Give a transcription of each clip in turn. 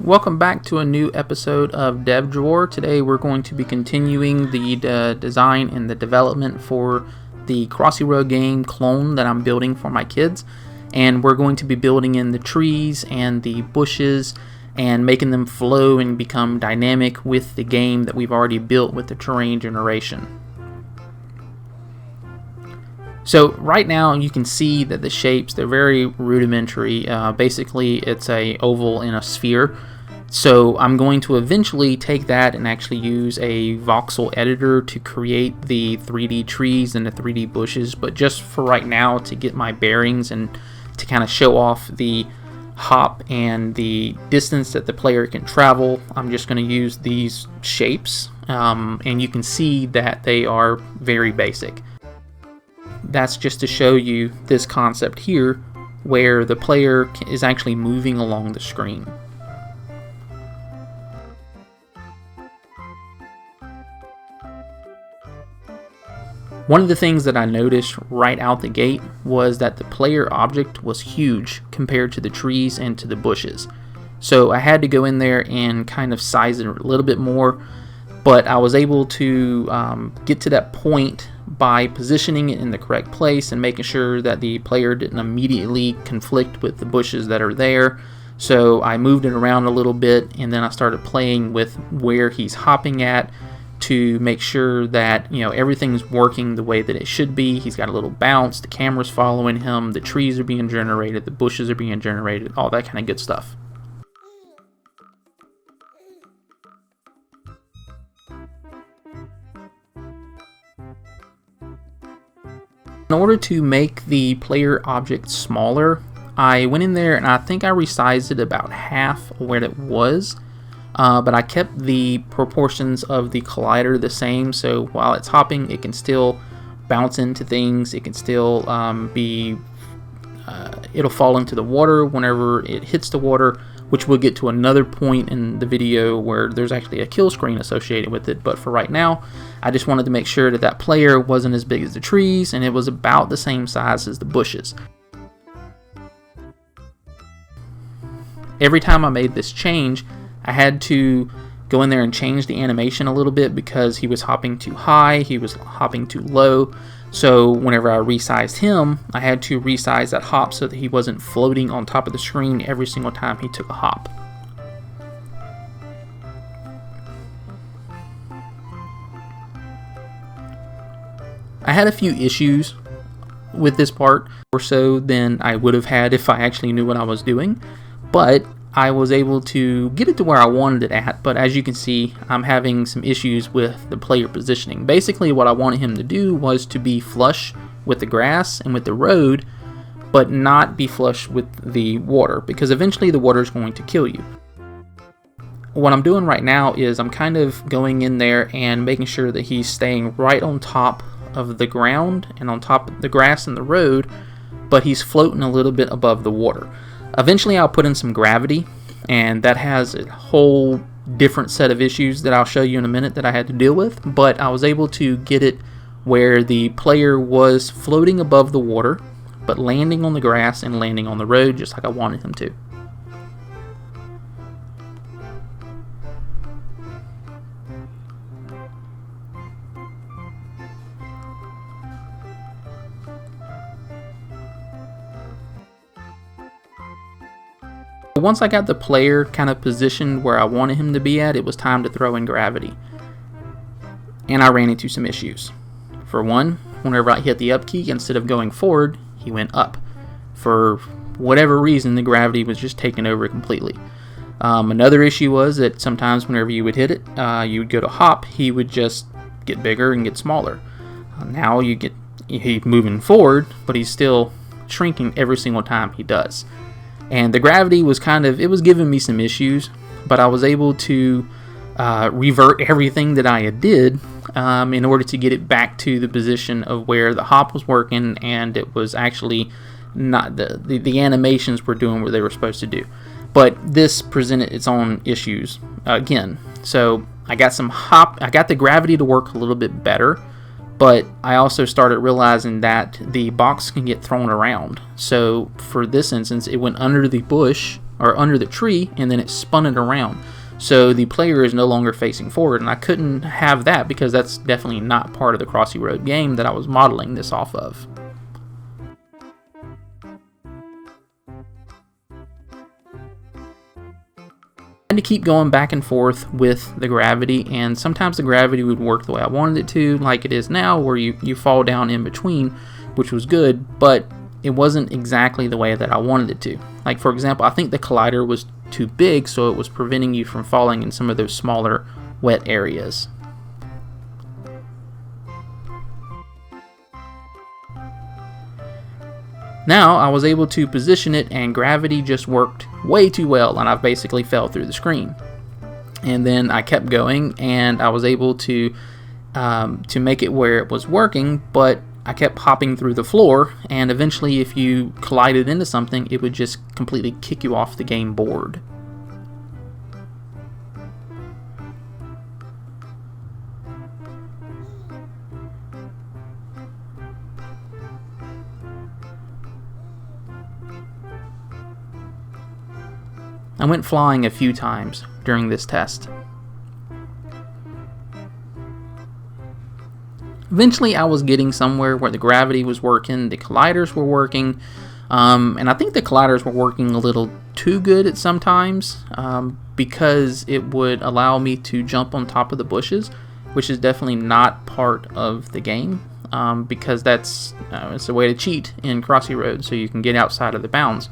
Welcome back to a new episode of DevDrawer. Today we're going to be continuing the design and the development for the Crossy Road game clone that I'm building for my kids. And we're going to be building in the trees and the bushes and making them flow and become dynamic with the game that we've already built with the terrain generation. So right now you can see that the shapes, they're very rudimentary. Basically it's a oval in a sphere. So I'm going to eventually take that and actually use a voxel editor to create the 3D trees and the 3D bushes. But just for right now, to get my bearings and to kind of show off the hop and the distance that the player can travel, I'm just going to use these shapes. And you can see that they are very basic. That's just to show you this concept here where the player is actually moving along the screen. One of the things that I noticed right out the gate was that the player object was huge compared to the trees and to the bushes. So I had to go in there and kind of size it a little bit more, but I was able to get to that point by positioning it in the correct place and making sure that the player didn't immediately conflict with the bushes that are there. So I moved it around a little bit, and then I started playing with where he's hopping at to make sure that everything's working the way that it should be. He's got a little bounce, the camera's following him, the trees are being generated, the bushes are being generated, all that kind of good stuff. In order to make the player object smaller, I went in there and I think I resized it about half where it was, but I kept the proportions of the collider the same, so while it's hopping it can still bounce into things, it can still it'll fall into the water whenever it hits the water, which we'll get to another point in the video where there's actually a kill screen associated with it. But for right now, I just wanted to make sure that that player wasn't as big as the trees and it was about the same size as the bushes. Every time I made this change, I had to go in there and change the animation a little bit because he was hopping too high, he was hopping too low. So whenever I resized him, I had to resize that hop so that he wasn't floating on top of the screen every single time he took a hop. I had a few issues with this part, more so than I would have had if I actually knew what I was doing, but I was able to get it to where I wanted it at. But as you can see, I'm having some issues with the player positioning. Basically what I wanted him to do was to be flush with the grass and with the road, but not be flush with the water, because eventually the water is going to kill you. What I'm doing right now is I'm kind of going in there and making sure that he's staying right on top of the ground and on top of the grass and the road, but he's floating a little bit above the water. Eventually I'll put in some gravity, and that has a whole different set of issues that I'll show you in a minute that I had to deal with, but I was able to get it where the player was floating above the water, but landing on the grass and landing on the road just like I wanted him to. Once I got the player kind of positioned where I wanted him to be at, it was time to throw in gravity. And I ran into some issues. For one, whenever I hit the up key, instead of going forward, he went up. For whatever reason, the gravity was just taken over completely. Another issue was that sometimes whenever you would hit it, you would go to hop, he would just get bigger and get smaller. Now he's moving forward, but he's still shrinking every single time he does. And the gravity was it was giving me some issues, but I was able to revert everything that I had did in order to get it back to the position of where the hop was working, and it was actually not the animations were doing what they were supposed to do. But this presented its own issues again. So I got the gravity to work a little bit better, But I also started realizing that the box can get thrown around. So for this instance, it went under the bush or under the tree, and then it spun it around. So the player is no longer facing forward, and I couldn't have that because that's definitely not part of the Crossy Road game that I was modeling this off of. I had to keep going back and forth with the gravity, and sometimes the gravity would work the way I wanted it to, like it is now, where you fall down in between, which was good, but it wasn't exactly the way that I wanted it to. Like, for example, I think the collider was too big, so it was preventing you from falling in some of those smaller wet areas. Now I was able to position it, and gravity just worked way too well, and I basically fell through the screen. And then I kept going, and I was able to make it where it was working, but I kept hopping through the floor, and eventually if you collided into something, it would just completely kick you off the game board. I went flying a few times during this test. Eventually I was getting somewhere where the gravity was working, the colliders were working, and I think the colliders were working a little too good at some times, because it would allow me to jump on top of the bushes, which is definitely not part of the game, because that's it's a way to cheat in Crossy Road, so you can get outside of the bounds.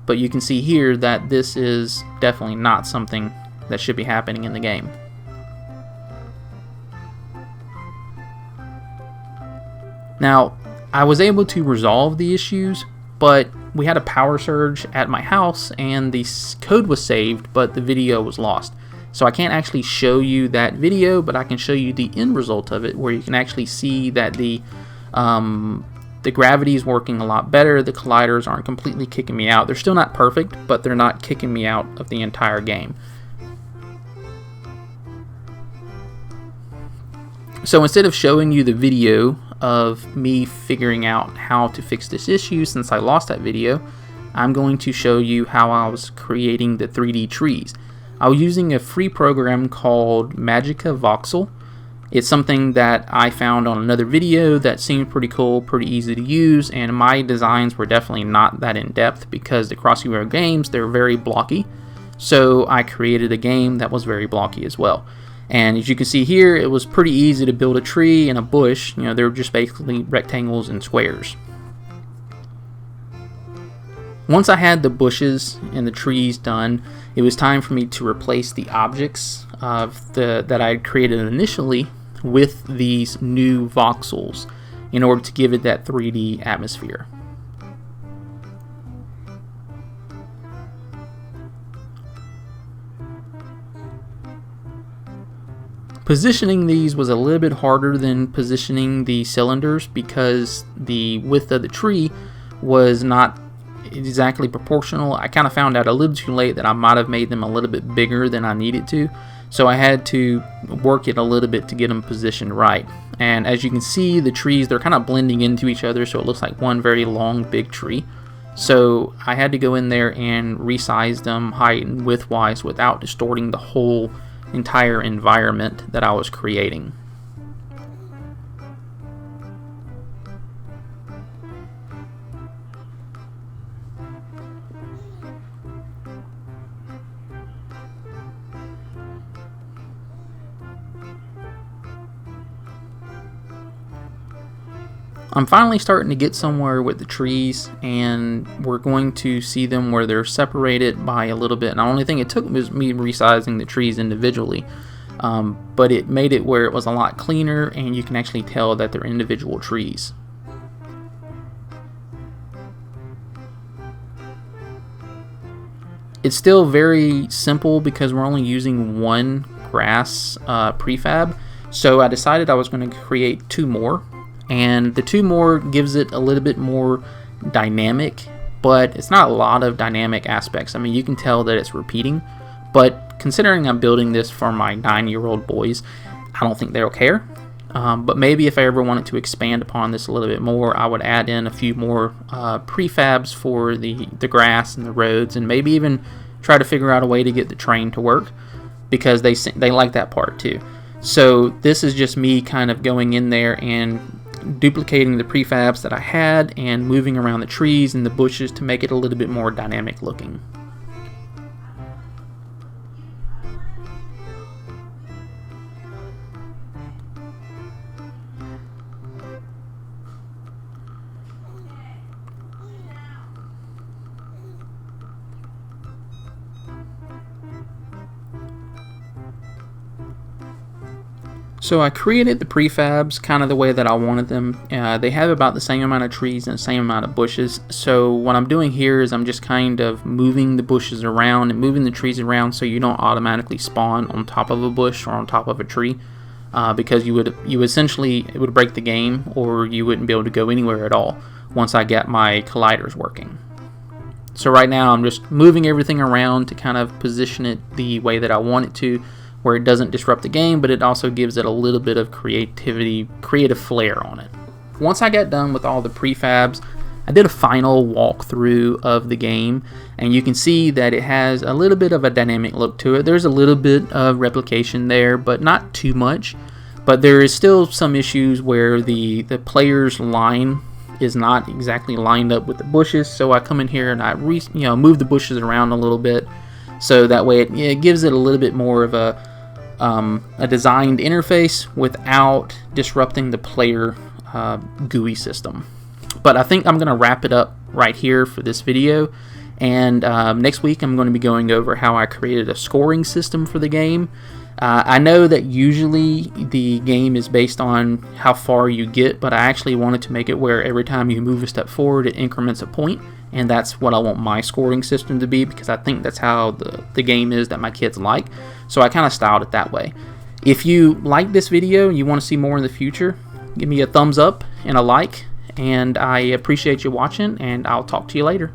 But you can see here that this is definitely not something that should be happening in the game. Now, I was able to resolve the issues, but we had a power surge at my house and the code was saved, but the video was lost. So I can't actually show you that video, but I can show you the end result of it, where you can actually see that the gravity is working a lot better. The colliders aren't completely kicking me out. They're still not perfect, but they're not kicking me out of the entire game. So instead of showing you the video of me figuring out how to fix this issue, since I lost that video, I'm going to show you how I was creating the 3D trees. I was using a free program called Magica Voxel. It's something that I found on another video that seemed pretty cool, pretty easy to use, and my designs were definitely not that in-depth because the Crossy Road games, they're very blocky. So I created a game that was very blocky as well. And as you can see here, it was pretty easy to build a tree and a bush. You know, they're just basically rectangles and squares. Once I had the bushes and the trees done, it was time for me to replace the objects that I had created initially with these new voxels in order to give it that 3D atmosphere. Positioning these was a little bit harder than positioning the cylinders because the width of the tree was not exactly proportional. I kind of found out a little too late that I might have made them a little bit bigger than I needed to, so I had to work it a little bit to get them positioned right. And as you can see, the trees, they're kind of blending into each other, so it looks like one very long big tree. So I had to go in there and resize them height and width wise without distorting the whole entire environment that I was creating. I'm finally starting to get somewhere with the trees, and we're going to see them where they're separated by a little bit. And the only thing it took was me resizing the trees individually, but it made it where it was a lot cleaner and you can actually tell that they're individual trees. It's still very simple because we're only using one grass prefab, so I decided I was going to create two more. And the two more gives it a little bit more dynamic, but it's not a lot of dynamic aspects. I mean, you can tell that it's repeating, but considering I'm building this for my 9-year-old boys, I don't think they'll care. But maybe if I ever wanted to expand upon this a little bit more, I would add in a few more prefabs for the grass and the roads, and maybe even try to figure out a way to get the train to work, because they like that part too. So this is just me kind of going in there and duplicating the prefabs that I had and moving around the trees and the bushes to make it a little bit more dynamic looking. So I created the prefabs kind of the way that I wanted them. They have about the same amount of trees and the same amount of bushes. So what I'm doing here is I'm just kind of moving the bushes around and moving the trees around so you don't automatically spawn on top of a bush or on top of a tree, because it would break the game, or you wouldn't be able to go anywhere at all once I get my colliders working. So right now I'm just moving everything around to kind of position it the way that I want it to, where it doesn't disrupt the game, but it also gives it a little bit of creative flair on it. Once I got done with all the prefabs, I did a final walkthrough of the game, and you can see that it has a little bit of a dynamic look to it. There's a little bit of replication there, but not too much. But there is still some issues where the player's line is not exactly lined up with the bushes, so I come in here and I move the bushes around a little bit, so that way it gives it a little bit more of a designed interface without disrupting the player GUI system. But I think I'm going to wrap it up right here for this video, and next week I'm going to be going over how I created a scoring system for the game. I know that usually the game is based on how far you get, but I actually wanted to make it where every time you move a step forward it increments a point, and that's what I want my scoring system to be, because I think that's how the game is that my kids like. So I kind of styled it that way. If you like this video and you want to see more in the future, give me a thumbs up and a like, and I appreciate you watching, and I'll talk to you later.